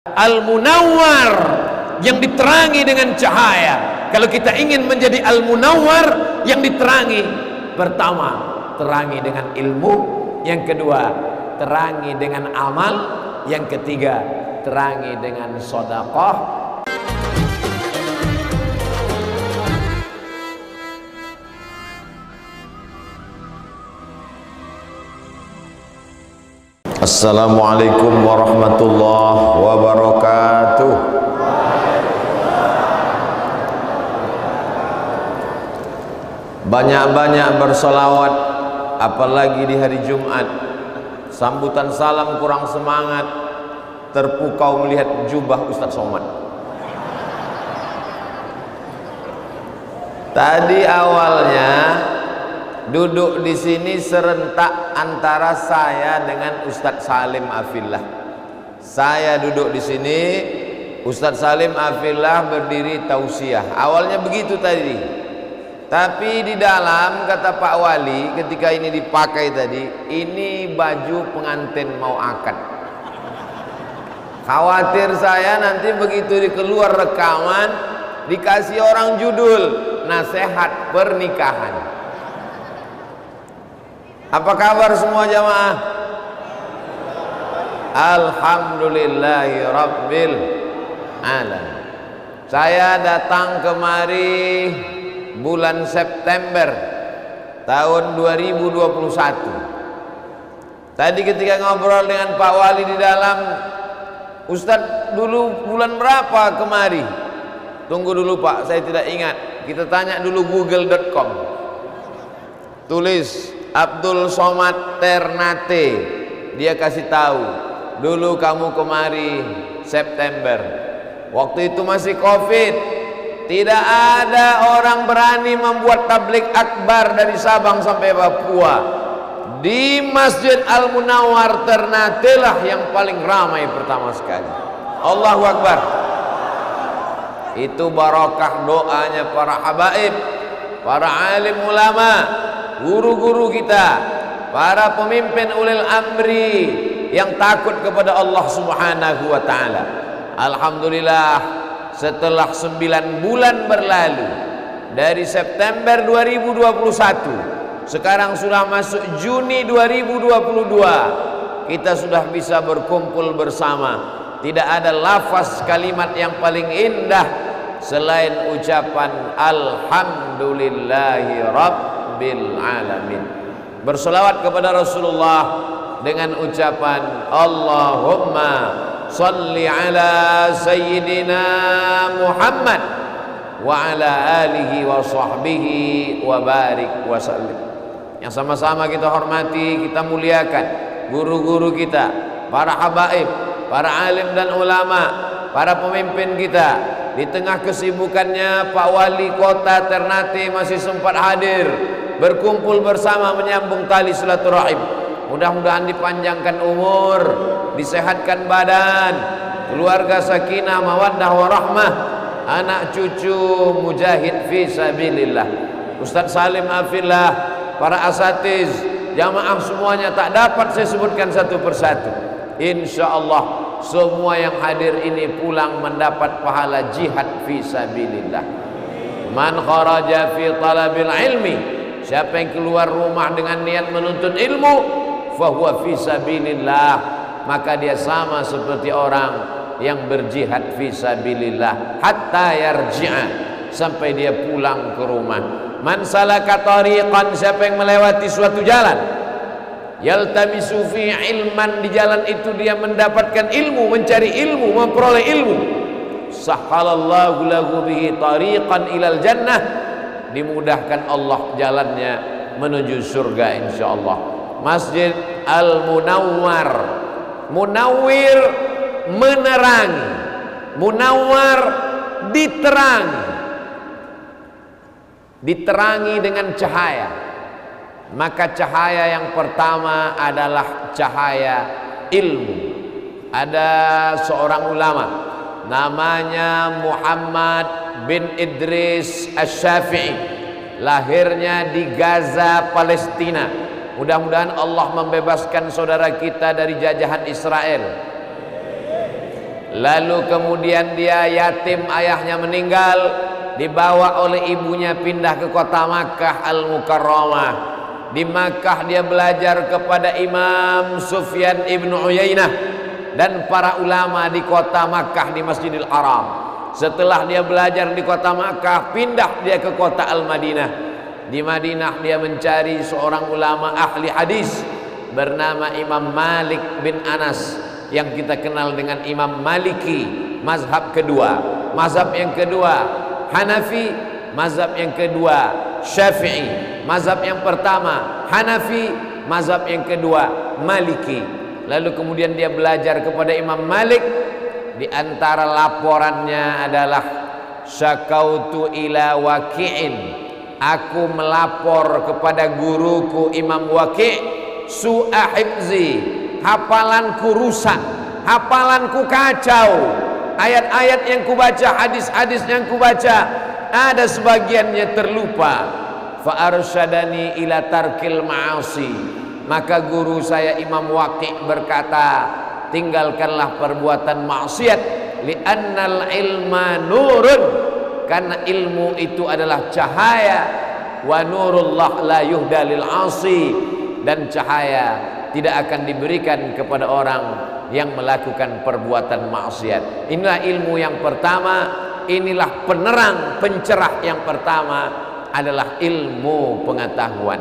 Al-Munawwar, yang diterangi dengan cahaya. Kalau kita ingin menjadi Al-Munawwar yang diterangi, pertama terangi dengan ilmu, yang kedua terangi dengan amal, yang ketiga terangi dengan sedekah. Assalamualaikum warahmatullahi wabarakatuh. Banyak-banyak bersolawat, apalagi di hari Jumat. Sambutan salam kurang semangat, terpukau melihat jubah Ustadz Somad. Tadi awalnya duduk di sini serentak antara saya dengan Ustadz Salim Afillah. Saya duduk di sini, Ustadz Salim Afillah berdiri tausiah. Awalnya begitu tadi. Tapi di dalam kata Pak Wali ketika ini dipakai tadi, ini baju pengantin mau akad. Khawatir saya nanti begitu dikeluar rekaman dikasih orang judul nasihat pernikahan. Apa kabar semua jamaah? Alhamdulillahi Rabbil Alamin. Saya datang kemari bulan September tahun 2021. Tadi ketika ngobrol dengan Pak Wali di dalam, Ustadz dulu bulan berapa kemari? Tunggu dulu Pak, saya tidak ingat. Kita tanya dulu google.com. Tulis Abdul Somad Ternate, dia kasih tahu dulu kamu kemari September. Waktu itu masih Covid, tidak ada orang berani membuat tablik akbar dari Sabang sampai Papua. Di Masjid Al-Munawwar Ternate lah yang paling ramai pertama sekali. Allahu Akbar. Itu barakah doanya para habaib, para alim ulama, guru-guru kita, para pemimpin ulil amri yang takut kepada Allah Subhanahu wa ta'ala. Alhamdulillah, setelah 9 bulan berlalu dari September 2021, sekarang sudah masuk Juni 2022, kita sudah bisa berkumpul bersama. Tidak ada lafaz kalimat yang paling indah selain ucapan Alhamdulillahi Rabbil Alamin. Bersolawat kepada Rasulullah dengan ucapan Allahumma salli ala Sayyidina Muhammad wa ala alihi wa sahbihi wa barik wa sallim. Yang sama-sama kita hormati, kita muliakan guru-guru kita, para habaib, para alim dan ulama, para pemimpin kita. Di tengah kesibukannya Pak Wali Kota Ternate masih sempat hadir, berkumpul bersama menyambung tali silaturahim. Mudah-mudahan dipanjangkan umur, disehatkan badan, keluarga sakinah mawaddah warahmah, anak cucu mujahid fi sabilillah. Ustadz Salim Afillah, para asatiz, jamaah semuanya tak dapat saya sebutkan satu persatu. Insyaallah semua yang hadir ini pulang mendapat pahala jihad fi sabilillah. Man kharaja fi talabil ilmi, siapa yang keluar rumah dengan niat menuntut ilmu, fahuwa fi sabilillah, maka dia sama seperti orang yang berjihad fi sabilillah hatta yarji'a, sampai dia pulang ke rumah. Man salaka tariqan, siapa yang melewati suatu jalan, yaltamisu fi ilman, di jalan itu dia mendapatkan ilmu, mencari ilmu, memperoleh ilmu, sahhalallahu lahu bihi tariqan ilal jannah, dimudahkan Allah jalannya menuju surga insyaallah. Masjid Al-Munawwar, munawwir menerangi, munawwar diterangi, diterangi dengan cahaya. Maka cahaya yang pertama adalah cahaya ilmu. Ada seorang ulama namanya Muhammad bin Idris Asy-Syafi'i, lahirnya di Gaza, Palestina. Mudah-mudahan Allah membebaskan saudara kita dari jajahan Israel. Lalu kemudian dia yatim, ayahnya meninggal, dibawa oleh ibunya pindah ke kota Makkah Al-Mukarramah. Di Makkah dia belajar kepada Imam Sufyan ibn Uyainah dan para ulama di kota Makkah di Masjidil Haram. Setelah dia belajar di kota Makkah, pindah dia ke kota Al-Madinah. Di Madinah dia mencari seorang ulama ahli hadis bernama Imam Malik bin Anas, yang kita kenal dengan Imam Maliki, mazhab kedua. Mazhab yang kedua Hanafi, mazhab yang kedua Syafi'i. Mazhab yang pertama Hanafi, mazhab yang kedua Maliki. Lalu kemudian dia belajar kepada Imam Malik. Di antara laporannya adalah syakautu ila Waqi'in, aku melapor kepada guruku Imam Waqi' su'a hifzi, hafalanku rusak, hafalanku kacau. Ayat-ayat yang kubaca, hadis-hadis yang kubaca, ada sebagiannya terlupa. Fa arsyadani ila tarkil ma'asi, maka guru saya Imam Waqi' berkata, tinggalkanlah perbuatan maksiat. Li'annal ilma nurun, karena ilmu itu adalah cahaya. Wa nurullah la yuhda lil 'asi, dan cahaya tidak akan diberikan kepada orang yang melakukan perbuatan maksiat. Inilah ilmu yang pertama, inilah penerang, pencerah yang pertama adalah ilmu pengetahuan.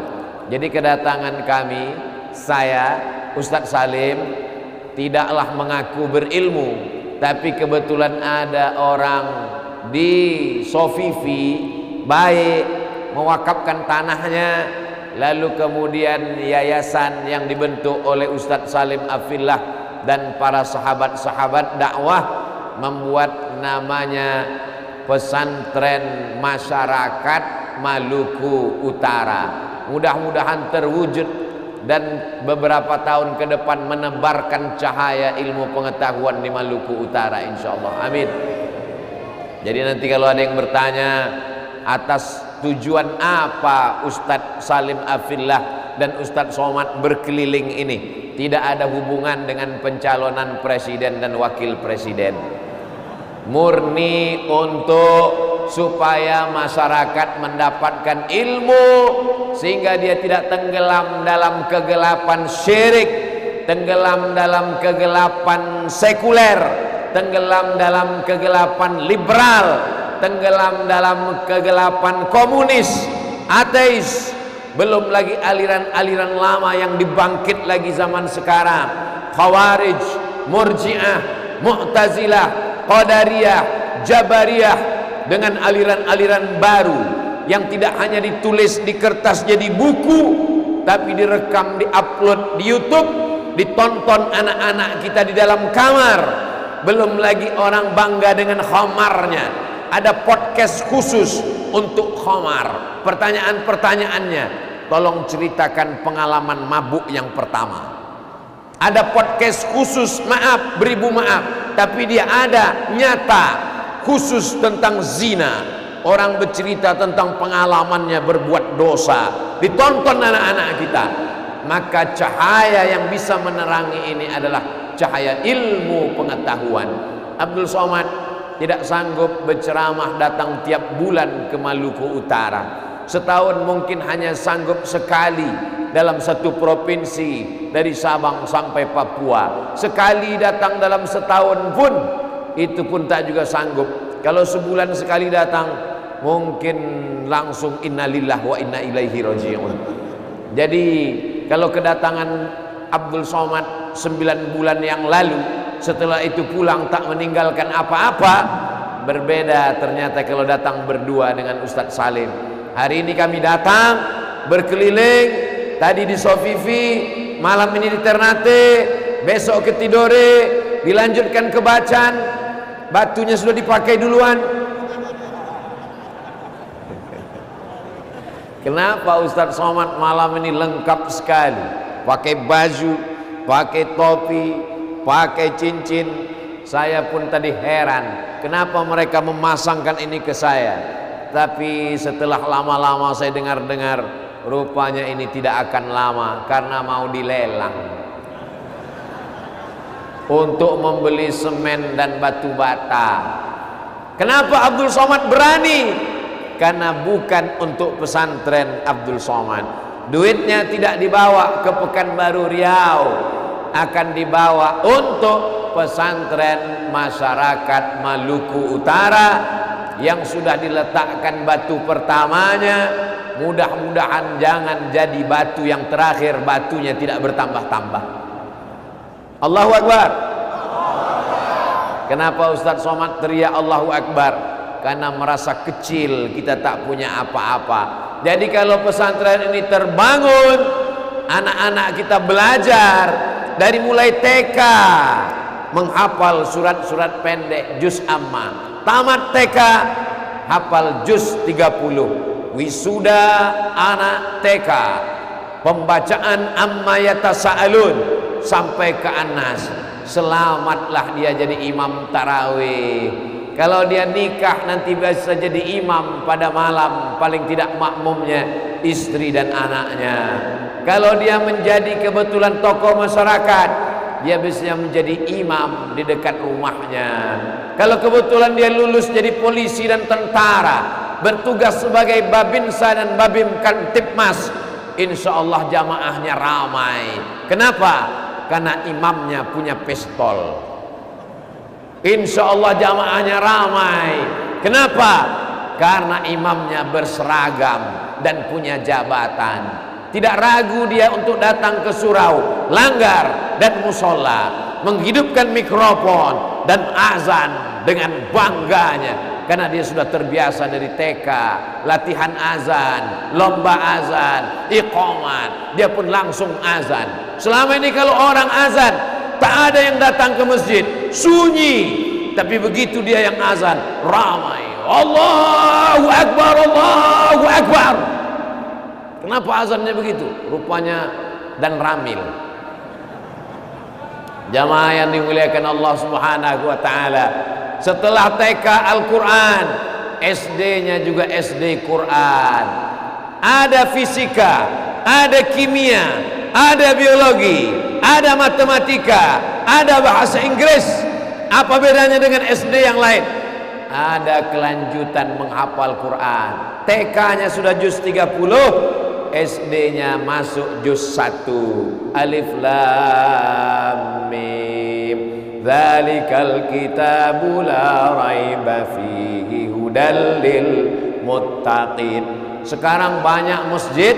Jadi kedatangan kami, saya Ustadz Salim, tidaklah mengaku berilmu, tapi kebetulan ada orang di Sofifi baik mewakafkan tanahnya. Lalu kemudian yayasan yang dibentuk oleh Ustadz Salim Afillah dan para sahabat-sahabat dakwah membuat namanya Pesantren Masyarakat Maluku Utara. Mudah-mudahan terwujud dan beberapa tahun ke depan menebarkan cahaya ilmu pengetahuan di Maluku Utara, insyaallah. Amin. Jadi nanti kalau ada yang bertanya atas tujuan apa Ustadz Salim Afillah dan Ustadz Somad berkeliling ini, tidak ada hubungan dengan pencalonan presiden dan wakil presiden. Murni untuk supaya masyarakat mendapatkan ilmu sehingga dia tidak tenggelam dalam kegelapan syirik, tenggelam dalam kegelapan sekuler, tenggelam dalam kegelapan liberal, tenggelam dalam kegelapan komunis, ateis. Belum lagi aliran-aliran lama yang dibangkit lagi zaman sekarang, Khawarij, Murji'ah, Mu'tazilah, Qadariyah, Jabariyah, dengan aliran-aliran baru yang tidak hanya ditulis di kertas jadi buku, tapi direkam, diupload di YouTube, ditonton anak-anak kita di dalam kamar. Belum lagi orang bangga dengan khamarnya. Ada podcast khusus untuk khamar. Pertanyaan-pertanyaannya, tolong ceritakan pengalaman mabuk yang pertama. Ada podcast khusus, maaf, beribu maaf, tapi dia ada nyata khusus tentang zina. Orang bercerita tentang pengalamannya berbuat dosa, ditonton anak-anak kita. Maka cahaya yang bisa menerangi ini adalah cahaya ilmu pengetahuan. Abdul Somad tidak sanggup berceramah datang tiap bulan ke Maluku Utara. Setahun mungkin hanya sanggup sekali dalam satu provinsi, dari Sabang sampai Papua. Sekali datang dalam setahun pun, itu pun tak juga sanggup. Kalau sebulan sekali datang, mungkin langsung innalillah wa inna ilaihi raji'un. Jadi kalau kedatangan Abdul Somad 9 bulan yang lalu, setelah itu pulang tak meninggalkan apa-apa. Berbeda ternyata kalau datang berdua dengan Ustadz Salim. Hari ini kami datang berkeliling, tadi di Sofifi, malam ini di Ternate, besok ke Tidore, dilanjutkan ke Bacan. Batunya sudah dipakai duluan. Kenapa Ustadz Somad malam ini lengkap sekali, pakai baju, pakai topi, pakai cincin. Saya pun tadi heran kenapa mereka memasangkan ini ke saya. Tapi setelah lama-lama saya dengar-dengar, rupanya ini tidak akan lama karena mau dilelang. untuk membeli semen dan batu bata. Kenapa Abdul Somad berani? Karena bukan untuk pesantren Abdul Somad. Duitnya tidak dibawa ke Pekanbaru Riau, akan dibawa untuk pesantren masyarakat Maluku Utara yang sudah diletakkan batu pertamanya. Mudah-mudahan jangan jadi batu yang terakhir, batunya tidak bertambah-tambah. Allahu Akbar. Kenapa Ustadz Somad teriak Allahu Akbar? Karena merasa kecil, kita tak punya apa-apa. Jadi kalau pesantren ini terbangun, anak-anak kita belajar dari mulai TK, menghafal surat-surat pendek juz amma. Tamat TK, hafal juz 30. Wisuda anak TK, pembacaan amma yatasaalun sampai ke Anas. Selamatlah dia jadi imam tarawih. Kalau dia nikah nanti bisa jadi imam pada malam, paling tidak makmumnya istri dan anaknya. Kalau dia menjadi kebetulan tokoh masyarakat, dia bisa menjadi imam di dekat rumahnya. Kalau kebetulan dia lulus jadi polisi dan tentara, bertugas sebagai Babinsa dan Babim Kantipmas, insya Allah jamaahnya ramai. Kenapa? Karena imamnya punya pistol. Insya Allah jamaahnya ramai. Kenapa? Karena imamnya berseragam dan punya jabatan. Tidak ragu dia untuk datang ke surau, langgar dan musola, menghidupkan mikrofon dan azan dengan bangganya. Karena dia sudah terbiasa dari TK, latihan azan, lomba azan, iqamat, dia pun langsung azan. Selama ini kalau orang azan, tak ada yang datang ke masjid, sunyi. Tapi begitu dia yang azan, ramai. Allahu Akbar, Allahu Akbar. Kenapa azannya begitu? Rupanya dan ramil. Jamaah yang dimuliakan Allah Subhanahu wa taala. Setelah TK Al-Quran, SD-nya juga SD Quran. Ada fisika, ada kimia, ada biologi, ada matematika, ada bahasa Inggris. Apa bedanya dengan SD yang lain? Ada kelanjutan menghafal Quran. TK-nya sudah juz 30, SD-nya masuk juz 1. Alif Lam Mim. Dzalikal kitabu la raiba fihi hudal lil muttaqin. Sekarang banyak masjid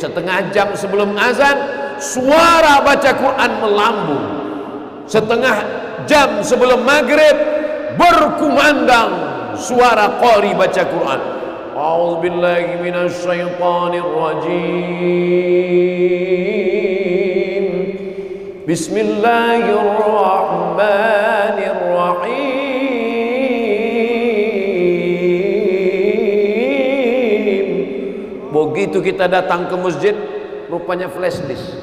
setengah jam sebelum azan suara baca Quran melambung. Setengah jam sebelum maghrib berkumandang suara qari baca Quran. A'udzubillahi minasyaitonir rajim. Bismillahirrahmanirrahim. Begitu kita datang ke masjid, rupanya flash disk.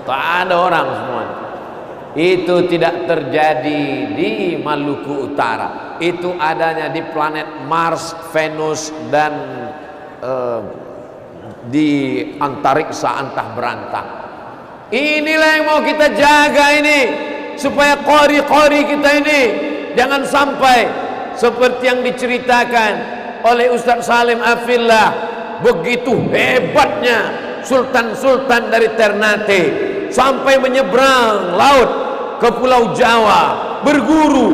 Tak ada orang semua. Itu tidak terjadi di Maluku Utara. Itu adanya di planet Mars, Venus, dan di antariksa antah berantah. Inilah yang mau kita jaga ini, supaya qori-qori kita ini jangan sampai seperti yang diceritakan oleh Ustaz Salim Afillah. Begitu hebatnya sultan-sultan dari Ternate sampai menyeberang laut ke Pulau Jawa, berguru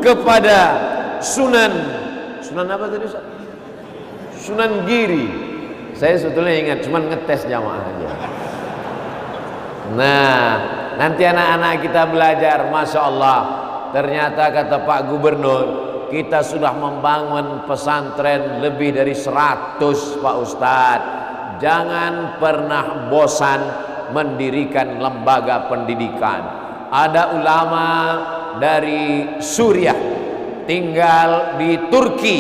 kepada Sunan apa tadi Ustaz? Sunan Giri. Saya sebetulnya ingat, cuman ngetes jamaah aja. Nah, nanti anak-anak kita belajar, Masya Allah. Ternyata kata Pak Gubernur, kita sudah membangun pesantren lebih dari 100 Pak Ustadz. Jangan pernah bosan mendirikan lembaga pendidikan. Ada ulama dari Suriah tinggal di Turki,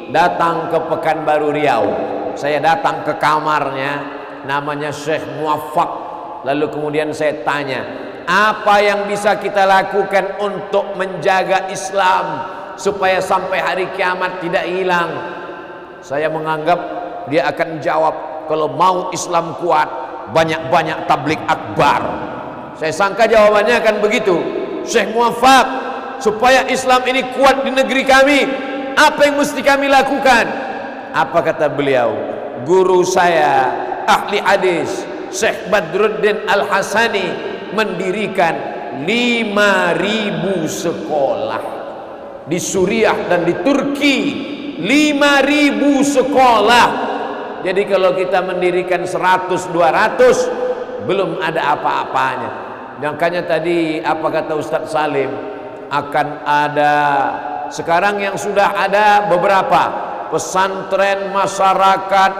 datang ke Pekanbaru Riau. Saya datang ke kamarnya, namanya Syekh Muwaffaq. Lalu kemudian saya tanya, apa yang bisa kita lakukan untuk menjaga Islam supaya sampai hari kiamat tidak hilang? Saya menganggap dia akan jawab, kalau mau Islam kuat, banyak-banyak tablik akbar. Saya sangka jawabannya akan begitu. Syekh Muwaffaq, supaya Islam ini kuat di negeri kami, apa yang mesti kami lakukan? Apa kata beliau? Guru saya, ahli hadis, Syekh Badruddin Al-Hasani, mendirikan 5.000 sekolah di Suriah dan di Turki. 5.000 sekolah. Jadi kalau kita mendirikan 100-200 belum ada apa-apanya. Makanya tadi apa kata Ustadz Salim, akan ada sekarang yang sudah ada beberapa pesantren masyarakat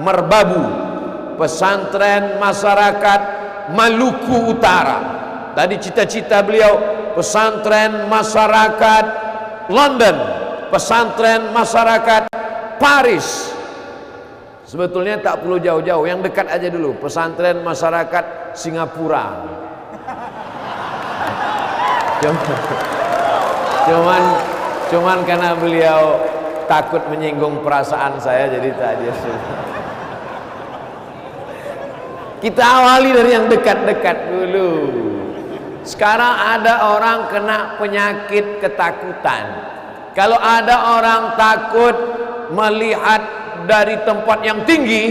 Merbabu, pesantren masyarakat Maluku Utara. Tadi cita-cita beliau pesantren masyarakat London, pesantren masyarakat Paris. Sebetulnya tak perlu jauh-jauh, yang dekat aja dulu, pesantren masyarakat Singapura. Cuman karena beliau takut menyinggung perasaan saya, jadi tak aja. Kita awali dari yang dekat-dekat dulu. Sekarang ada orang kena penyakit ketakutan. Kalau ada orang takut melihat dari tempat yang tinggi,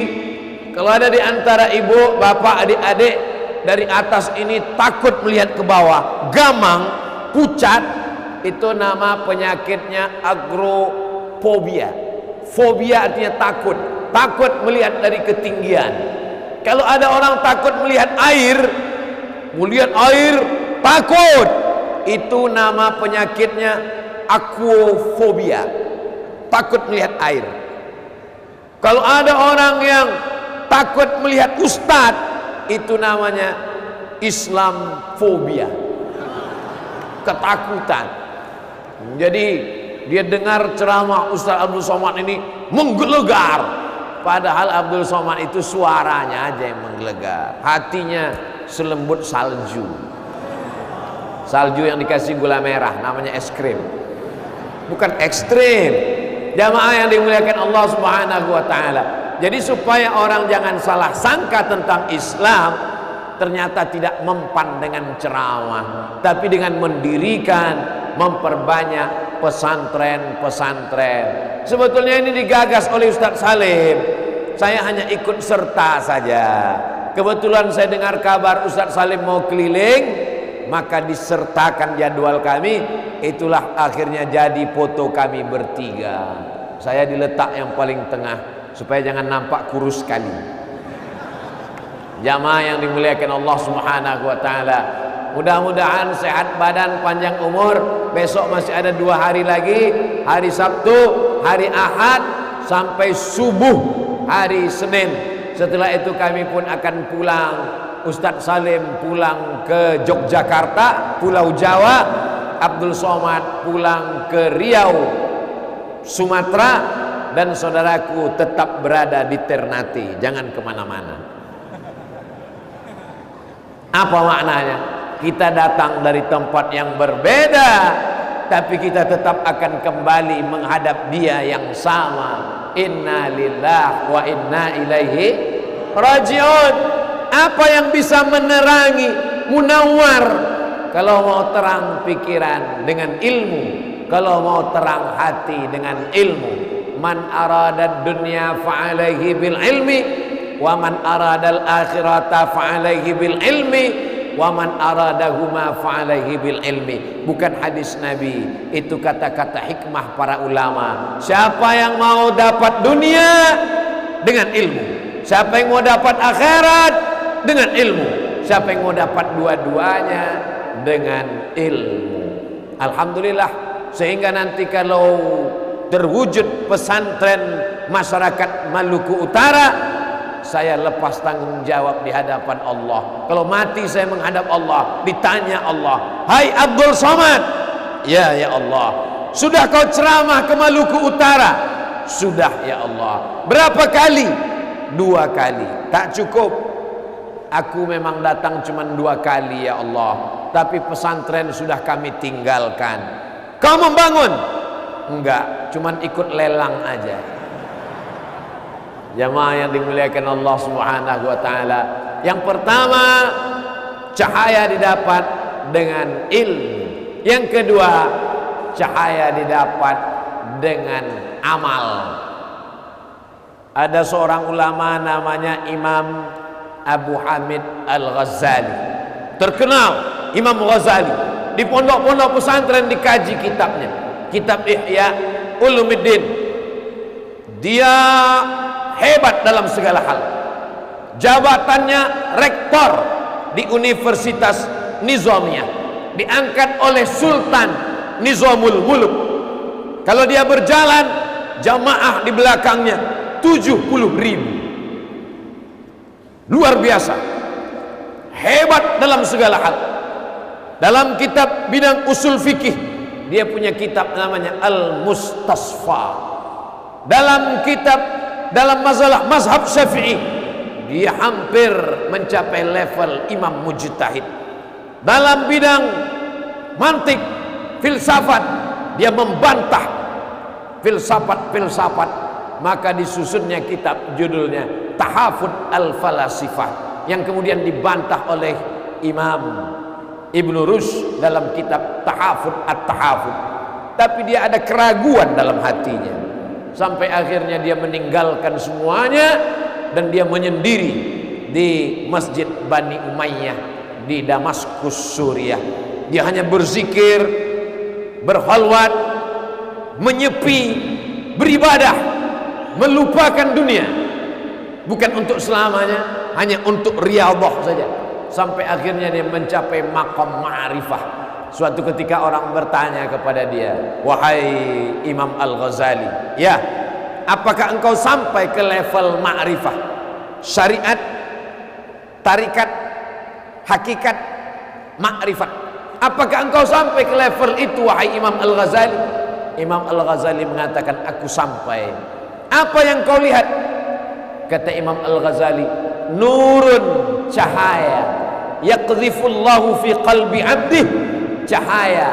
kalau ada di antara ibu, bapak, adik-adik dari atas ini takut melihat ke bawah, gamang, pucat, itu nama penyakitnya agrofobia. Fobia artinya takut, takut melihat dari ketinggian. Kalau ada orang takut melihat air, takut, itu nama penyakitnya aquafobia, takut melihat air. Kalau ada orang yang takut melihat ustadz, itu namanya Islamfobia, ketakutan. Jadi dia dengar ceramah Ustaz Abdul Somad ini menggelegar, padahal Abdul Somad itu suaranya aja yang menggelegar, hatinya selembut salju. Salju yang dikasih gula merah, namanya es krim, bukan ekstrim. Jamaah yang dimuliakan Allah Subhanahu wa taala. Jadi supaya orang jangan salah sangka tentang Islam, ternyata tidak mempan dengan ceramah, tapi dengan mendirikan, memperbanyak pesantren-pesantren. Sebetulnya ini digagas oleh Ustadz Salim. Saya hanya ikut serta saja. Kebetulan saya dengar kabar Ustadz Salim mau keliling, maka disertakan jadwal kami. Itulah akhirnya jadi foto kami bertiga. Saya diletak yang paling tengah supaya jangan nampak kurus sekali. Jamaah yang dimuliakan Allah Subhanahu wa taala, mudah-mudahan sehat badan, panjang umur. Besok masih ada 2 hari lagi, hari Sabtu, hari Ahad, sampai subuh hari Senin. Setelah itu kami pun akan pulang. Ustadz Salim pulang ke Yogyakarta, Pulau Jawa. Abdul Somad pulang ke Riau, Sumatera. Dan saudaraku tetap berada di Ternate, jangan kemana-mana. Apa maknanya? Kita datang dari tempat yang berbeda, tapi kita tetap akan kembali menghadap Dia yang sama. Inna lillahi wa inna ilaihi raji'un. Apa yang bisa menerangi, munawwar? Kalau mau terang pikiran dengan ilmu, kalau mau terang hati dengan ilmu. Man arada dunya fa'alaihi bil ilmi, wa man arada al akhirata fa'alaihi bil ilmi, wa man aradahuma fa'alaihi bil ilmi. Bukan hadis Nabi, itu kata-kata hikmah para ulama. Siapa yang mau dapat dunia dengan ilmu, siapa yang mau dapat akhirat dengan ilmu, siapa yang mau dapat dua-duanya dengan ilmu. Alhamdulillah, sehingga nanti kalau terwujud pesantren masyarakat Maluku Utara, saya lepas tanggung jawab di hadapan Allah. Kalau mati saya menghadap Allah, ditanya Allah, hai Abdul Somad, ya Allah, sudah kau ceramah ke Maluku Utara? Sudah ya Allah. Berapa kali? 2 kali. Tak cukup. Aku memang datang cuma 2 kali ya Allah, tapi pesantren sudah kami tinggalkan. Kau membangun? Enggak, cuman ikut lelang aja. Jamaah yang dimuliakan Allah Subhanahu wa taala, yang pertama cahaya didapat dengan ilmu. Yang kedua, cahaya didapat dengan amal. Ada seorang ulama namanya Imam Abu Hamid Al-Ghazali, terkenal Imam Ghazali. Di pondok-pondok pesantren dikaji kitabnya, kitab Ihya Ulumuddin. Dia hebat dalam segala hal. Jabatannya rektor di Universitas Nizamiyah, diangkat oleh Sultan Nizamul Muluk. Kalau dia berjalan, jamaah di belakangnya 70.000. Luar biasa, hebat dalam segala hal. Dalam kitab bidang usul fikih, dia punya kitab namanya Al-Mustasfa. Dalam masalah mazhab Syafi'i, dia hampir mencapai level imam mujtahid. Dalam bidang mantik, filsafat, dia membantah filsafat. Maka disusunnya kitab judulnya Tahafud Al-Falasifah, yang kemudian dibantah oleh Imam Ibnu Rushd dalam kitab Tahafud At-Tahafud. Tapi dia ada keraguan dalam hatinya, sampai akhirnya dia meninggalkan semuanya dan dia menyendiri di Masjid Bani Umayyah di Damaskus, Suriah. Dia hanya berzikir, berkhalwat, menyepi, beribadah, melupakan dunia, bukan untuk selamanya, hanya untuk riyadhah saja, sampai akhirnya dia mencapai maqam ma'rifah. Suatu ketika orang bertanya kepada dia, "Wahai Imam Al-Ghazali, ya, apakah engkau sampai ke level ma'rifah, syariat, tarikat, hakikat, ma'rifat? Apakah engkau sampai ke level itu, wahai Imam Al-Ghazali?" Imam Al-Ghazali mengatakan, "Aku sampai." "Apa yang kau lihat?" Kata Imam Al-Ghazali, "Nurun, cahaya, yaqdhifullahu fi qalbi 'abdih." Cahaya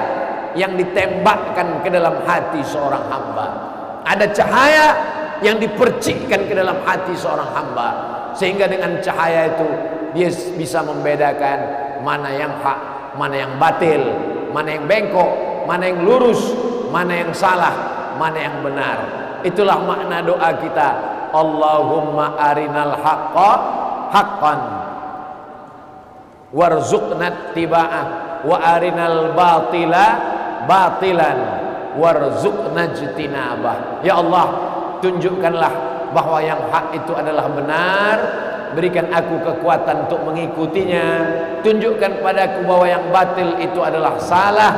yang ditembakkan ke dalam hati seorang hamba. Ada cahaya yang dipercikkan ke dalam hati seorang hamba, sehingga dengan cahaya itu dia bisa membedakan mana yang hak, mana yang batil, mana yang bengkok, mana yang lurus, mana yang salah, mana yang benar. Itulah makna doa kita, Allahumma arinal haqqa haqqan warzuqna tiba'ah wa arinal batila batilan warzuqna jtinabah. Ya Allah, tunjukkanlah bahwa yang hak itu adalah benar, berikan aku kekuatan untuk mengikutinya. Tunjukkan padaku bahwa yang batil itu adalah salah,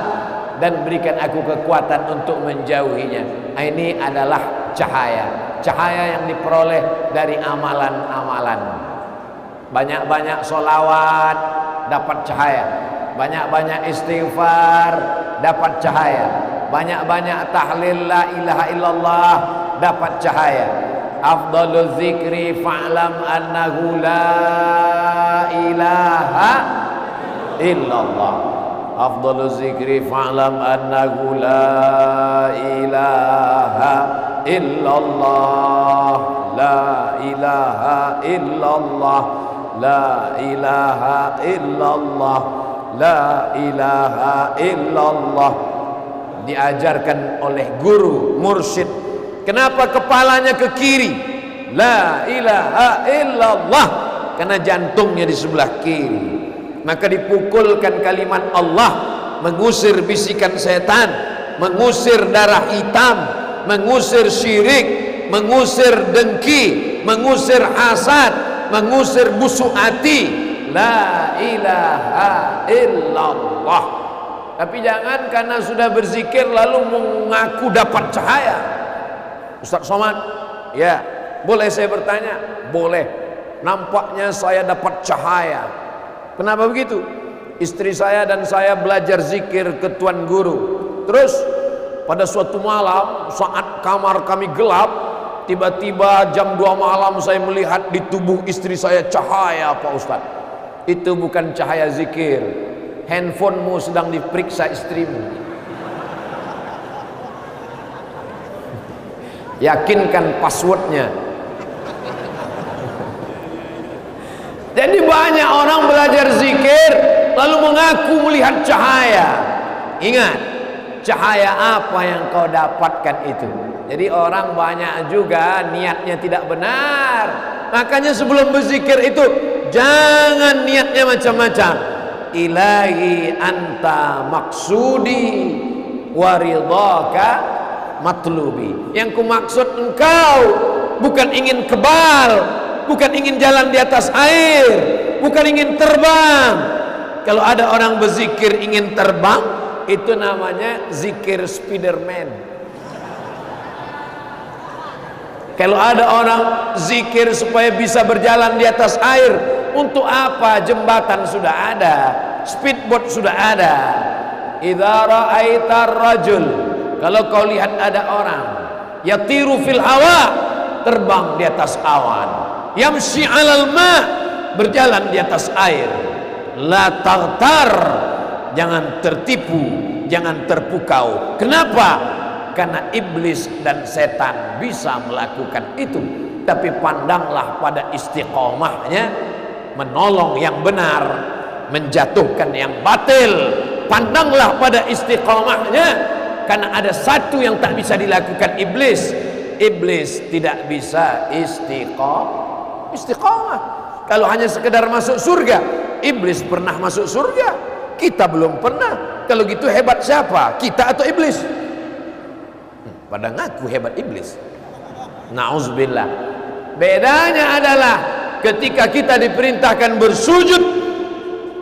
dan berikan aku kekuatan untuk menjauhinya. Ini adalah cahaya, cahaya yang diperoleh dari amalan-amalan. Banyak-banyak sholawat dapat cahaya, banyak-banyak istighfar dapat cahaya, banyak-banyak tahlil la ilaha illallah dapat cahaya. Afdalul zikri fa'lam annahu la ilaha illallah. Afdalul zikri fa'lam annahu la ilaha illallah. La ilaha illallah. La ilaha illallah. La ilaha illallah. Diajarkan oleh guru mursyid. Kenapa kepalanya ke kiri? La ilaha illallah. Karena jantungnya di sebelah kiri. Maka dipukulkan kalimat Allah, mengusir bisikan setan, mengusir darah hitam, mengusir syirik, mengusir dengki, mengusir hasad, mengusir busuk hati. La ilaha illallah. Tapi jangan karena sudah berzikir lalu mengaku dapat cahaya. Ustaz Somad, ya, boleh saya bertanya? Boleh. Nampaknya saya dapat cahaya. Kenapa begitu? Istri saya dan saya belajar zikir ke Tuan Guru. Terus pada suatu malam saat kamar kami gelap, tiba-tiba jam 2 malam saya melihat di tubuh istri saya cahaya, Pak Ustaz. Itu bukan cahaya zikir. Handphonemu sedang diperiksa istrimu. Yakinkan passwordnya. Jadi banyak orang belajar zikir lalu mengaku melihat cahaya. Ingat, cahaya apa yang kau dapatkan itu? Jadi orang banyak juga niatnya tidak benar. Makanya sebelum berzikir itu jangan niatnya macam-macam. Ilahi anta maksudi waridhaka matlubi. Yang ku maksud engkau bukan ingin kebal, bukan ingin jalan di atas air, bukan ingin terbang. Kalau ada orang berzikir ingin terbang, itu namanya zikir Spiderman. Kalau ada orang zikir supaya bisa berjalan di atas air, untuk apa? Jembatan sudah ada, speedboat sudah ada. Idza ra'aitar rajul, kalau kau lihat ada orang yatiru fil hawa, terbang di atas awan, yamshi 'alal ma, berjalan di atas air, la taghtar, jangan tertipu, jangan terpukau. Kenapa? Karena iblis dan setan bisa melakukan itu. Tapi pandanglah pada istiqomahnya, menolong yang benar, menjatuhkan yang batil. Pandanglah pada istiqomahnya, karena ada satu yang tak bisa dilakukan iblis. Iblis tidak bisa istiqomah. Kalau hanya sekedar masuk surga, iblis pernah masuk surga, kita belum pernah. Kalau gitu hebat siapa? Kita atau iblis? Pada ngaku hebat iblis. Na'udzubillah. Bedanya adalah ketika kita diperintahkan bersujud,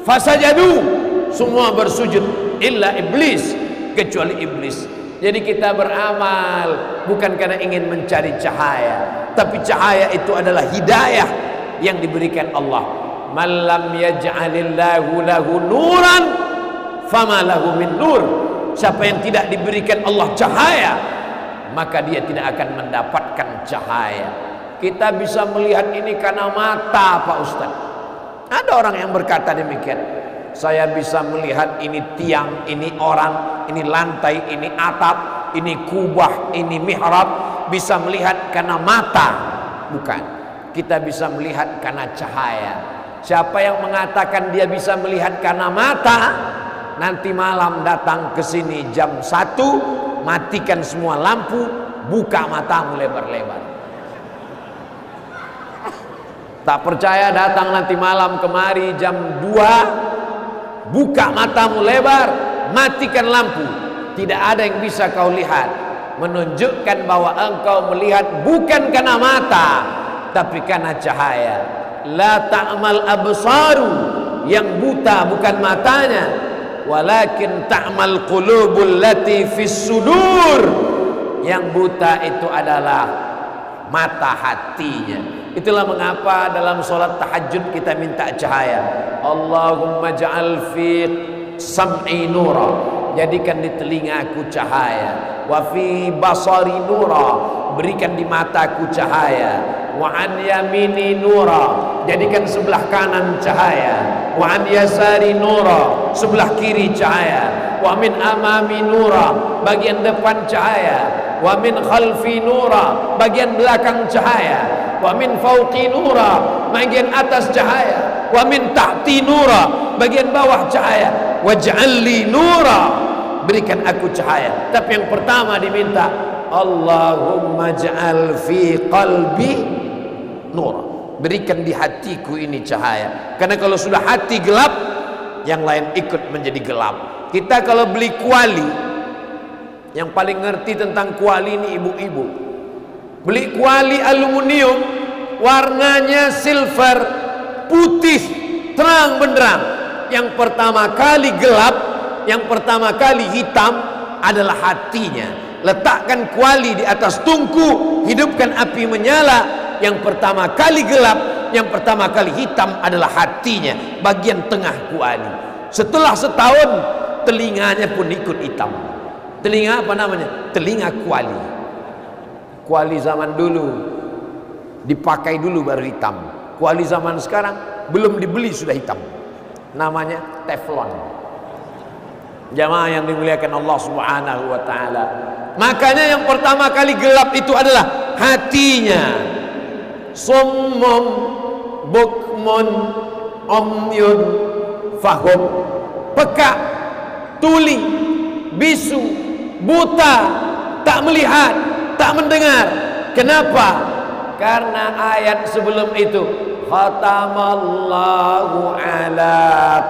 fasajadu, semua bersujud, illa iblis, kecuali iblis. Jadi kita beramal bukan karena ingin mencari cahaya, tapi cahaya itu adalah hidayah yang diberikan Allah. Man lam yaj'alillahu lahu nuran fama lahu min nur. Siapa yang tidak diberikan Allah cahaya, maka dia tidak akan mendapatkan cahaya. Kita bisa melihat ini karena mata, Pak Ustaz. Ada orang yang berkata demikian. Saya bisa melihat ini tiang, ini orang, ini lantai, ini atap, ini kubah, ini mihrab. Bisa melihat karena mata. Bukan. Kita bisa melihat karena cahaya. Siapa yang mengatakan dia bisa melihat karena mata, nanti malam datang ke sini jam 1, matikan semua lampu, buka matamu lebar-lebar. Tak percaya, datang nanti malam kemari jam 2, buka matamu lebar, matikan lampu. Tidak ada yang bisa kau lihat, menunjukkan bahwa engkau melihat bukan karena mata, tapi karena cahaya. La ta'mal absaru, yang buta bukan matanya, walakin ta'mal qulubul lati fis sudur, yang buta itu adalah mata hatinya. Itulah mengapa dalam sholat tahajud kita minta cahaya. Allahumma ja'al fi sam'i nura, jadikan di telingaku cahaya. Wa fi basari nura, berikan di mataku cahaya. Wa an yamini nura, jadikan sebelah kanan cahaya. Wa an yasari nura, sebelah kiri cahaya. Wa min amami nura, bagian depan cahaya. Wa min khalfi nura, bagian belakang cahaya. Wa min fauqi nura, bagian atas cahaya. Wa min tahti nura, bagian bawah cahaya. Waj'alli nura, berikan aku cahaya. Tapi yang pertama diminta, Allahumma ja'al fi qalbi nura, berikan di hatiku ini cahaya. Karena kalau sudah hati gelap, yang lain ikut menjadi gelap. Kita kalau beli kuali, yang paling ngerti tentang kuali ini ibu-ibu. Beli kuali aluminium, warnanya silver, putih, terang benderang. Yang pertama kali gelap, yang pertama kali hitam adalah hatinya. Letakkan kuali di atas tungku, hidupkan api menyala. Yang pertama kali gelap, yang pertama kali hitam adalah hatinya, bagian tengah kuali. Setelah setahun, telinganya pun ikut hitam. Telinga apa namanya? Telinga kuali. Kuali zaman dulu dipakai dulu baru hitam. Kuali zaman sekarang belum dibeli sudah hitam. Namanya teflon. Jamaah yang dimuliakan Allah Subhanahu wa taala. Makanya yang pertama kali gelap itu adalah hatinya. Summum bukmun umyun fahum, peka, tuli, bisu, buta, tak melihat, tak mendengar. Kenapa? Karena ayat sebelum itu, khatamallahu ala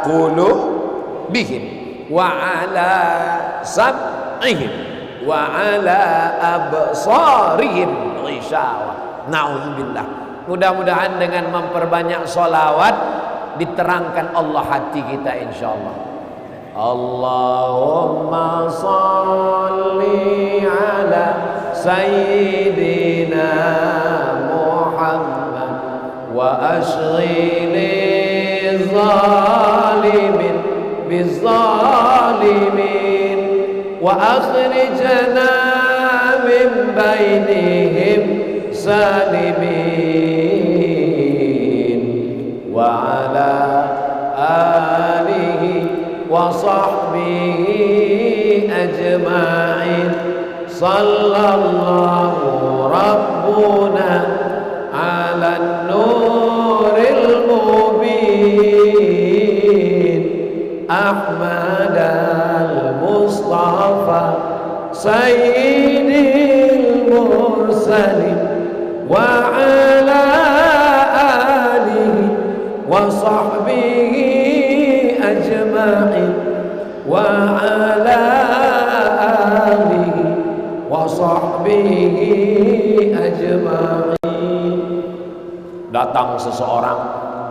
qulubihim wa ala sam'ihim wa ala absarihim ghishawa. Na'udzubillah. Mudah-mudahan dengan memperbanyak sholawat diterangkan Allah hati kita, insyaallah. Allahumma salli ala sayyidina Muhammad wa ashghili zalimin bizzalimin wa akhrijna min bainihim salimin wa ala alihi wa sahbihi ajma'in. Sallallahu rabbuna ala nuril mubin Ahmad al-Mustafa sayyidil mursalin wa ala alihi wa sahbihi ajma'in wa ala alihi wa sahbihi ajma'in. Datang seseorang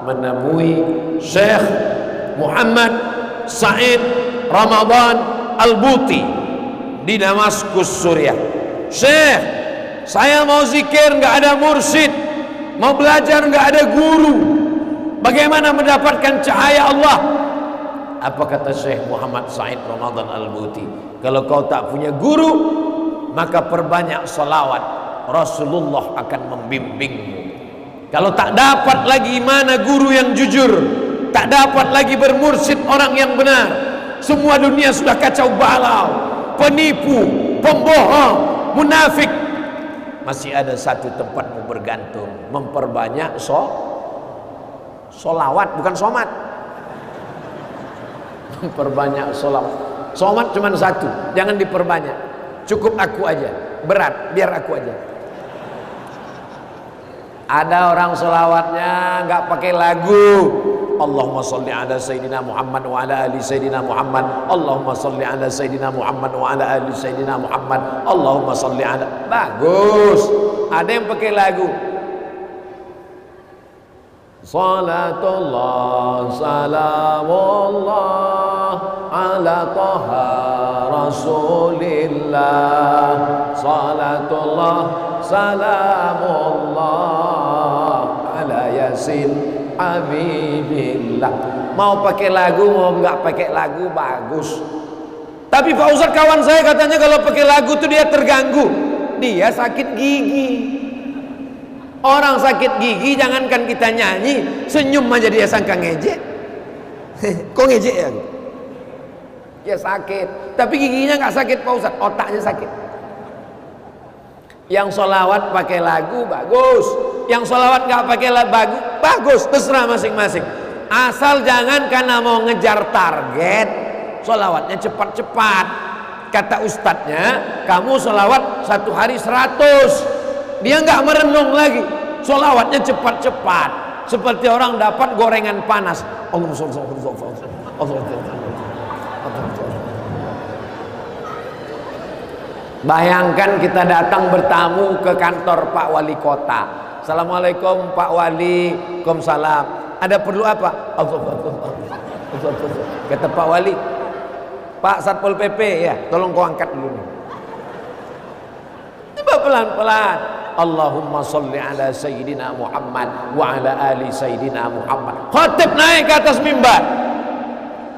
menemui Syekh Muhammad Said Ramadan Al-Buti di Damaskus, Suriah. Syekh, saya mau zikir, nggak ada mursyid, mau belajar, nggak ada guru. Bagaimana mendapatkan cahaya Allah? Apa kata Syekh Muhammad Said Ramadan Al-Buti? Kalau kau tak punya guru, maka perbanyak salawat, Rasulullah akan membimbingmu. Kalau tak dapat lagi mana guru yang jujur, tak dapat lagi bermursyid orang yang benar, semua dunia sudah kacau balau, penipu, pembohong, munafik, masih ada satu tempat mau bergantung, memperbanyak solawat, bukan somat. Memperbanyak solawat. Somat cuma satu, jangan diperbanyak. Cukup aku aja, berat, biar aku aja. Ada orang solawatnya nggak pakai lagu. Allahumma salli ala Sayyidina Muhammad wa ala ali Sayyidina Muhammad. Allahumma salli ala Sayyidina Muhammad wa ala ali Sayyidina Muhammad. Allahumma salli ala. Bagus. Ada yang pakai lagu. Salatullah salamullah ala taha rasulillah. Salatullah salamullah ala yasin habibillah. Mau pakai lagu mau nggak pakai lagu bagus. Tapi Pak Ustadz, kawan saya katanya kalau pakai lagu tuh dia terganggu. Dia sakit gigi. Orang sakit gigi jangankan kita nyanyi, senyum aja dia sangka ngejek. Kok ngejek ya? Ya sakit. Tapi giginya nggak sakit Pak Ustadz, otaknya sakit. Yang sholawat pakai lagu bagus, yang sholawat nggak pakai lagu bagus, terserah masing-masing. Asal jangan karena mau ngejar target, sholawatnya cepat-cepat. Kata ustadznya, kamu sholawat satu hari 100. Dia nggak merenung lagi, sholawatnya cepat-cepat, seperti orang dapat gorengan panas. Bayangkan kita datang bertamu ke kantor Pak Wali Kota. Assalamualaikum Pak Wali. Waalaikumsalam. Ada perlu apa? Kata Pak Wali, Pak Satpol PP ya, tolong kau angkat dulu nih. Coba pelan-pelan. Allahumma salli ala Sayyidina Muhammad wa ala ali Sayyidina Muhammad. Khatib naik ke atas mimbar.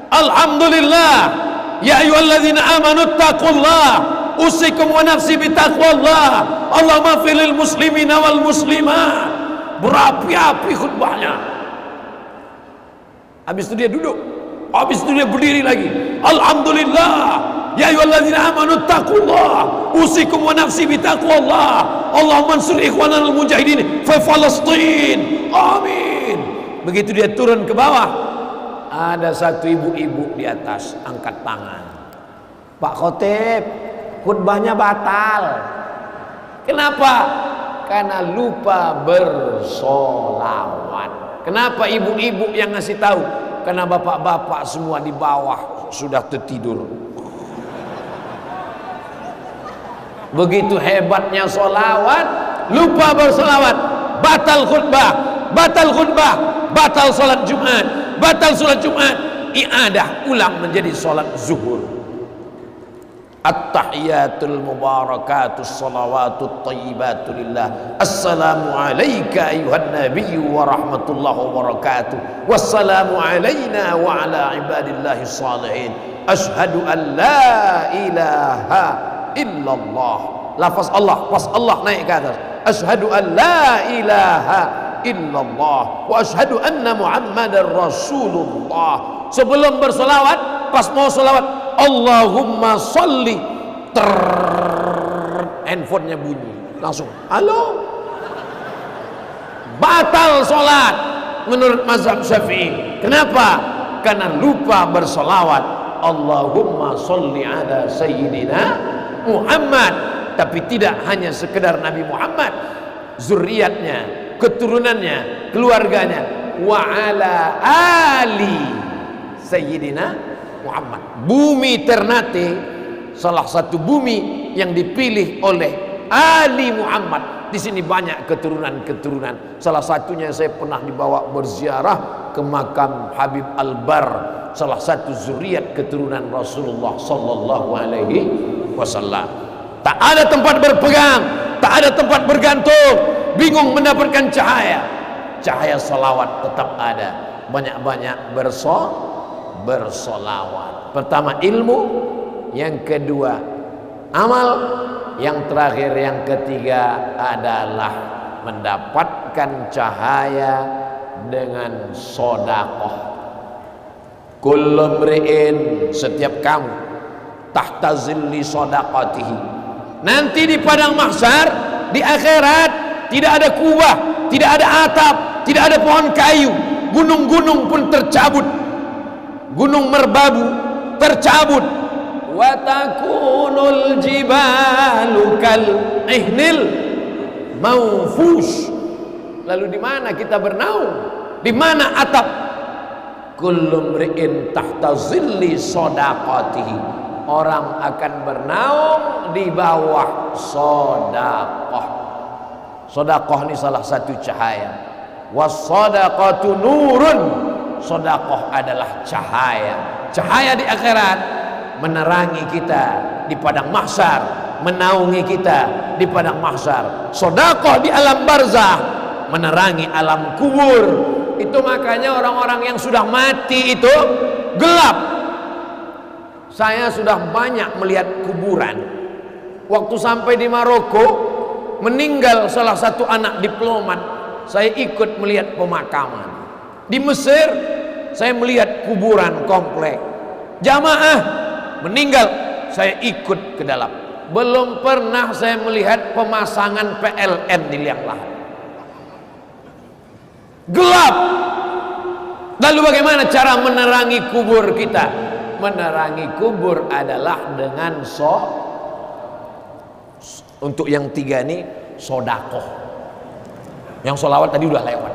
Alhamdulillah. Ya ayyuhalladzina amanu taqullah. Usikum wa nafsi bitaqwallah. Allahumma filil muslimina wal muslimat. Berapi-api khutbahnya. Habis itu dia duduk. Habis itu dia berdiri lagi. Alhamdulillah. Ya ayyuhalladzina amanu taqullah. Usikum wa nafsi bitaqwallah. Allahumma ansur ikhwanal mujahidin fi Palestin. Amin. Begitu dia turun ke bawah, Ada satu ibu-ibu di atas angkat tangan. Pak Khotib, khutbahnya batal. Kenapa? Karena lupa bersolawat. Kenapa ibu-ibu yang ngasih tahu? Karena bapak-bapak semua di bawah sudah tertidur. Begitu hebatnya solawat, lupa bersolawat, batal khutbah, batal khutbah, batal sholat Jumat, batal sholat Jumat, i'adah ulang menjadi sholat zuhur. At-tahiyatul mubarakatus salawatut tayyibatu lillah. Assalamu alayka ayuhan nabiyyu wa rahmatullahi wa barakatuh. Wassalamu alayna wa ala ibadillahi salihin. Ashhadu an la ilaha illallah. Lafaz Allah, pas Allah naik ke atas. Ashhadu an la ilaha illallah wa ashhadu anna Muhammadar Rasulullah. Sebelum bersolawat, pas mau solawat, Allahumma sholli, handphonenya bunyi langsung, halo, batal sholat menurut mazhab Syafi'i. Kenapa? Karena lupa bersolawat. Allahumma sholli ala sayyidina Muhammad. Tapi tidak hanya sekedar Nabi Muhammad, zuriatnya, keturunannya, keluarganya, wa ala ali sayyidina Muhammad. Bumi Ternate salah satu bumi yang dipilih oleh Ali Muhammad. Di sini banyak keturunan-keturunan. Salah satunya saya pernah dibawa berziarah ke makam Habib Albar, salah satu zuriat keturunan Rasulullah sallallahu alaihi wasallam. Tak ada tempat berpegang, tak ada tempat bergantung, bingung mendapatkan cahaya. Cahaya salawat tetap ada. Banyak-banyak bersolawat. Pertama ilmu, yang kedua amal, yang terakhir yang ketiga adalah mendapatkan cahaya dengan sedekah. Kullu mri'in, setiap kamu, tahta zilli shadaqatihi. Nanti di padang mahsyar, di akhirat, tidak ada kubah, tidak ada atap, tidak ada pohon kayu, gunung-gunung pun tercabut, gunung merbabu tercabut. Wa takunul jibalu kal ihnil mawfush. Lalu di mana kita bernaung? Di mana atap? Kullu mri'in tahta zilli shadaqatihi. Orang akan bernaung di bawah sedekah. Sedekah ini salah satu cahaya. Was-shadaqatu nurun. Sedekah adalah cahaya. Cahaya di akhirat menerangi kita di padang mahsyar, menaungi kita di padang mahsyar. Sedekah di alam barzah menerangi alam kubur. Itu makanya orang-orang yang sudah mati itu gelap. Saya sudah banyak melihat kuburan. Waktu sampai di Maroko, meninggal salah satu anak diplomat, saya ikut melihat pemakaman. Di Mesir, saya melihat kuburan komplek. Jamaah meninggal, saya ikut ke dalam. Belum pernah saya melihat pemasangan PLN di liang lahat. Gelap. Lalu bagaimana cara menerangi kubur kita? Menerangi kubur adalah dengan untuk yang tiga ini sodakoh. Yang solawat tadi udah lewat.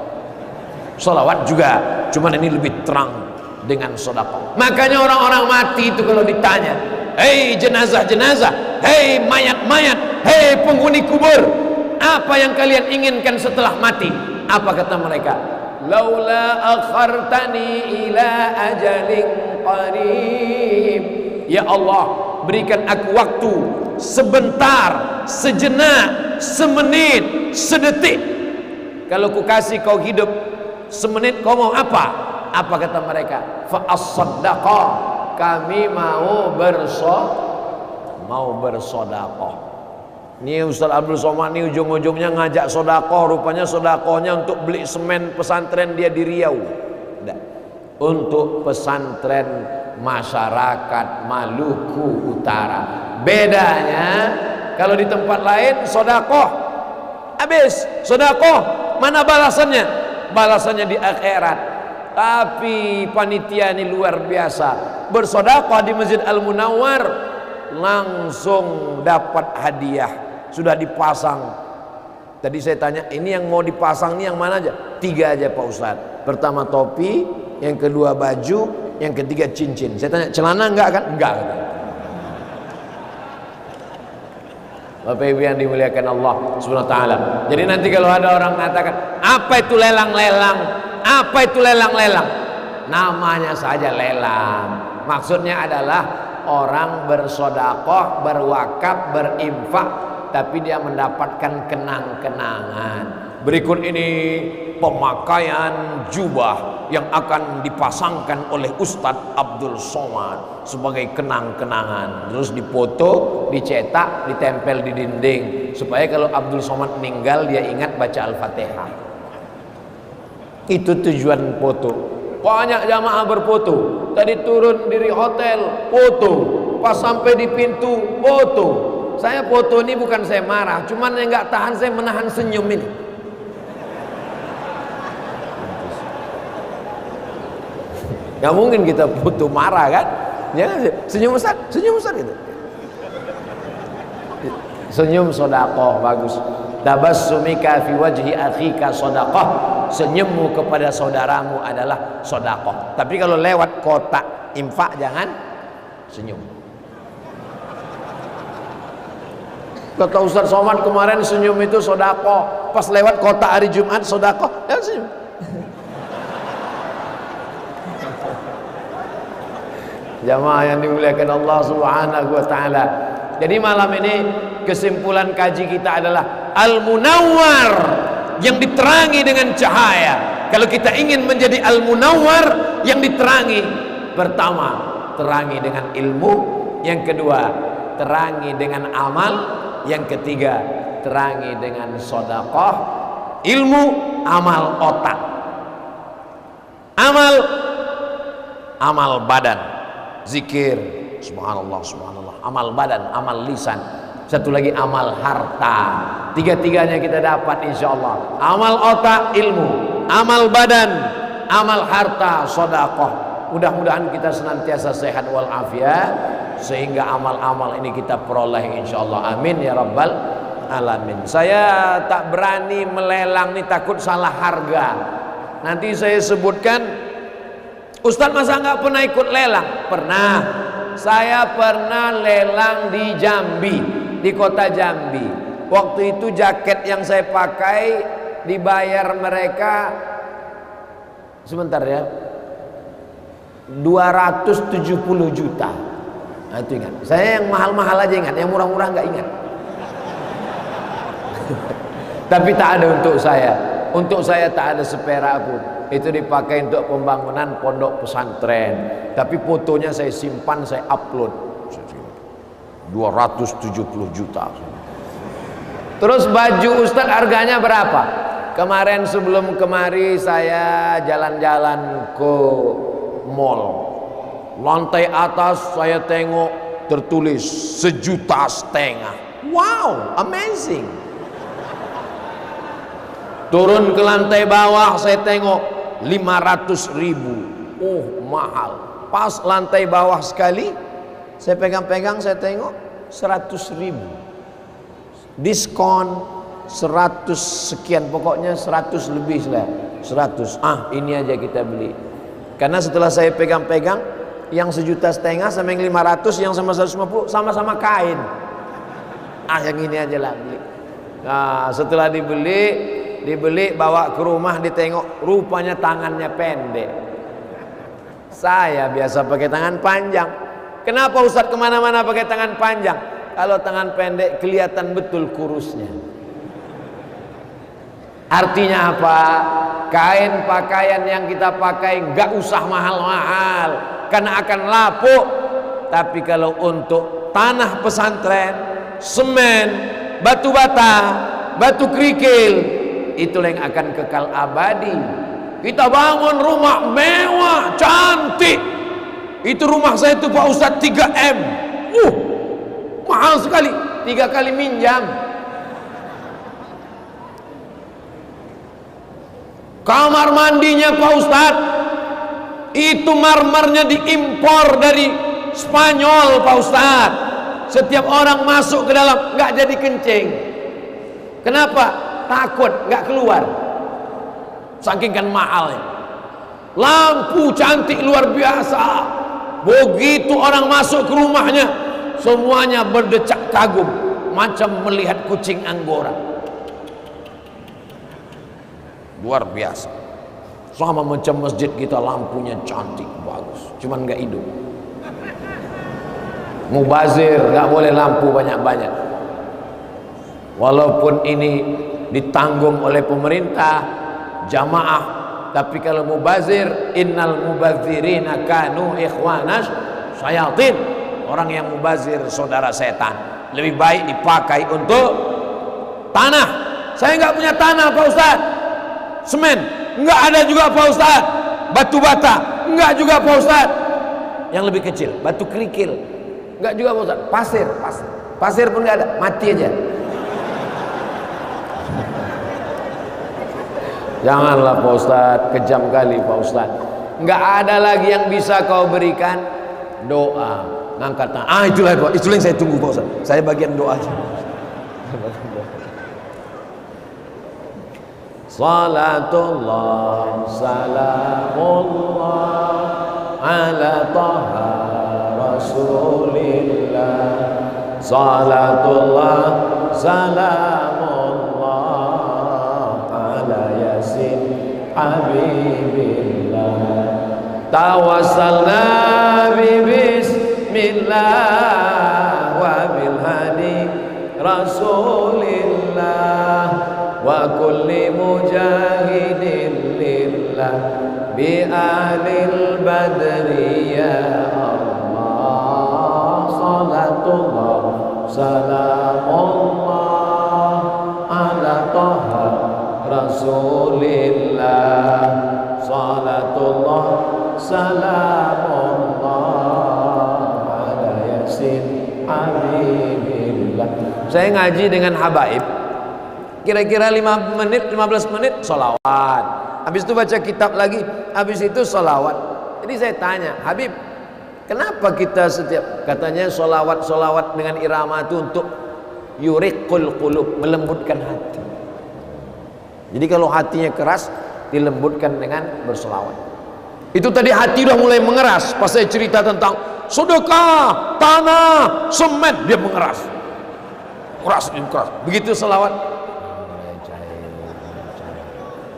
Solawat juga, cuman ini lebih terang dengan sodakoh. Makanya orang-orang mati itu kalau ditanya, hei jenazah-jenazah, hei mayat-mayat, hei penghuni kubur, apa yang kalian inginkan setelah mati? Apa kata mereka? Laula akhartani ila ajalin qarib. Ya Allah, berikan aku waktu sebentar, sejenak, semenit, sedetik. Kalau ku kasih kau hidup semenit, kau mau apa? Apa kata mereka? Fa as-sadaqah, kami mau bersedekah. Ini Ustaz Abdul Somad ini ujung-ujungnya ngajak sedekah, rupanya sedekahnya untuk beli semen pesantren dia di Riau. Tidak. Untuk pesantren masyarakat Maluku Utara. Bedanya kalau di tempat lain sedekah habis, sedekah mana balasannya? Balasannya di akhirat. Tapi panitia ini luar biasa. Bersedekah di Masjid Al-Munawwar langsung dapat hadiah. Sudah dipasang. Tadi saya tanya, ini yang mau dipasang ini yang mana aja? 3 aja Pak Ustadz. Pertama topi, yang kedua baju, yang ketiga cincin. Saya tanya, celana enggak kan? Enggak. Bapak Ibu yang dimuliakan Allah Subhanahu wa taala. Jadi nanti kalau ada orang mengatakan, "Apa itu lelang-lelang? Apa itu lelang-lelang?" Namanya saja lelang. Maksudnya adalah orang bersedekah, berwakaf, berinfak, tapi dia mendapatkan kenang-kenangan. Berikut ini pemakaian jubah yang akan dipasangkan oleh Ustadz Abdul Somad sebagai kenang-kenangan. Terus dipoto, dicetak, ditempel di dinding supaya kalau Abdul Somad meninggal dia ingat baca Al-Fatihah. Itu tujuan foto. Banyak jamaah berfoto. Tadi turun dari hotel, foto. Pas sampai di pintu, foto. Saya foto ini bukan saya marah, cuman yang nggak tahan saya menahan senyum ini. Gak mungkin kita foto marah kan? Jangan senyum Ustaz gitu. Senyum sedekah bagus. Tabassumika fi wajhi akhika sedekah. Senyummu kepada saudaramu adalah sedekah. Tapi kalau lewat kotak infak jangan senyum. Kata Ustaz Somad kemarin senyum itu sedekah. Pas lewat kotak hari Jumat sedekah, jangan senyum. Jamaah yang dimuliakan Allah Subhanahu wa taala. Jadi malam ini kesimpulan kaji kita adalah Al-Munawwar yang diterangi dengan cahaya. Kalau kita ingin menjadi Al-Munawwar yang diterangi, pertama terangi dengan ilmu, yang kedua terangi dengan amal, yang ketiga terangi dengan sedekah, ilmu, amal otak. Amal badan, zikir, subhanallah, subhanallah, amal badan, amal lisan, satu lagi amal harta. Tiga-tiganya kita dapat insyaallah. Amal otak ilmu, amal badan, amal harta sedekah. Mudah-mudahan kita senantiasa sehat walafiat sehingga amal-amal ini kita peroleh insyaallah. Amin ya rabbal alamin. Saya tak berani melelang nih, takut salah harga. Nanti saya sebutkan, Ustadz masa nggak pernah ikut lelang? Pernah. Saya pernah lelang di Jambi, di kota Jambi. Waktu itu jaket yang saya pakai dibayar mereka, sebentar ya, 270 juta. Nah, itu ingat. Saya yang mahal-mahal aja ingat, yang murah-murah nggak ingat. Tapi tak ada untuk saya. Untuk saya tak ada seperak pun. Itu dipakai untuk pembangunan pondok pesantren. Tapi fotonya saya simpan, saya upload. 270 juta. Terus baju Ustadz harganya berapa? Kemarin sebelum kemari saya jalan-jalan ke mall. Lantai atas saya tengok tertulis 1,5 juta. Wow, amazing. Turun ke lantai bawah saya tengok 500.000. Oh, mahal. Pas lantai bawah sekali saya pegang-pegang, saya tengok 100.000. Diskon 100 sekian, pokoknya 100 lebih lah. 100. Ini aja kita beli. Karena setelah saya pegang-pegang, yang 1,5 juta sama yang 500, yang sama 150 sama-sama kain. Yang ini aja lah beli. Nah, setelah dibeli bawa ke rumah, ditengok rupanya tangannya pendek. Saya biasa pakai tangan panjang. Kenapa Ustadz kemana-mana pakai tangan panjang? Kalau tangan pendek kelihatan betul kurusnya. Artinya apa? Kain pakaian yang kita pakai nggak usah mahal-mahal karena akan lapuk. Tapi kalau untuk tanah pesantren, semen, batu bata, batu kerikil, itulah yang akan kekal abadi. Kita bangun rumah mewah, cantik. Itu rumah saya itu Pak Ustadz 3M. Mahal sekali, 3 kali minjam. Kamar mandinya Pak Ustadz Itu marmernya diimpor dari Spanyol Pak Ustadz. Setiap orang masuk ke dalam nggak jadi kencing. Kenapa? Takut nggak keluar. Saking kan mahalnya. Lampu cantik luar biasa. Begitu orang masuk ke rumahnya, semuanya berdecak kagum, macam melihat kucing Anggora. Luar biasa. Sama macam masjid kita, lampunya cantik, bagus, cuman nggak hidup. Mubazir, nggak boleh lampu banyak-banyak. Walaupun ini ditanggung oleh pemerintah, jamaah, tapi kalau mubazir, innal mubazirina kanu ikhwanas syayatin. Orang yang mubazir saudara setan. Lebih baik dipakai untuk tanah. Saya nggak punya tanah Pak Ustaz. Semen nggak ada juga Pak Ustaz. Batu bata nggak juga Pak Ustaz. Yang lebih kecil, batu kerikil nggak juga Pak Ustaz. Pasir pun nggak ada, mati aja. Janganlah Pak Ustaz, kejam kali Pak Ustaz. Nggak ada lagi yang bisa kau berikan, doa, ngangkat tangan. Itulah yang saya tunggu Pak Ustaz. Saya bagian doa aja. Salatullah salamullah ala taha rasulillah. Salatullah salamullah ala yasin habibillah. Tawassalna bi bismillah wa bil hadi rasulillah wa kulli mujahidin lillah bi ahlil badri ya Allah. Salatullah salamullah ala taha rasulillah. Salatullah salamullah ala yasin habibillah. Saya ngaji dengan habaib kira-kira 5 menit, 15 menit sholawat, habis itu baca kitab lagi, habis itu sholawat. Jadi saya tanya, Habib, kenapa kita setiap, katanya sholawat dengan irama itu untuk yuriqul qulub, melembutkan hati. Jadi kalau hatinya keras, dilembutkan dengan bersolawat. Itu tadi hati udah mulai mengeras pas saya cerita tentang sedekah, tanah, semen, dia mengeras, keras. Begitu sholawat,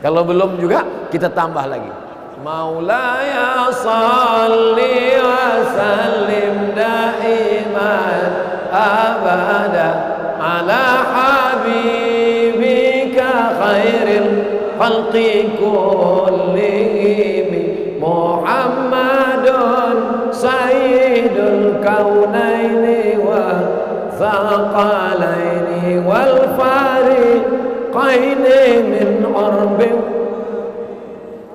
kalau belum juga kita tambah lagi. Maulaya salli wa sallim daiman abada ala habibika khairil khalqi kullihim Muhammadun sayyidul kaunaini wa thaqalaini wal fariqaini min urbin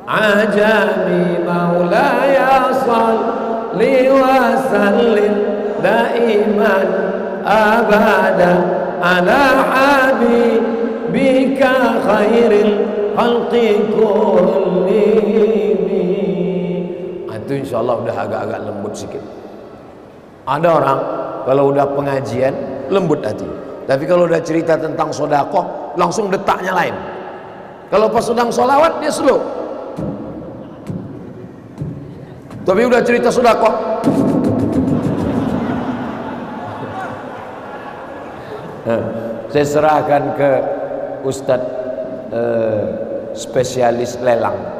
ajami. Maulaya salli wa sallim daiman abada ala habibika khairil khalqi kullihim. Itu insyaallah udah agak-agak lembut sedikit. Ada orang kalau udah pengajian lembut hati, tapi kalau udah cerita tentang sedekah langsung detaknya lain. Kalau pas sedang sholawat dia slow, tapi udah cerita sedekah saya serahkan ke Ustadz spesialis lelang.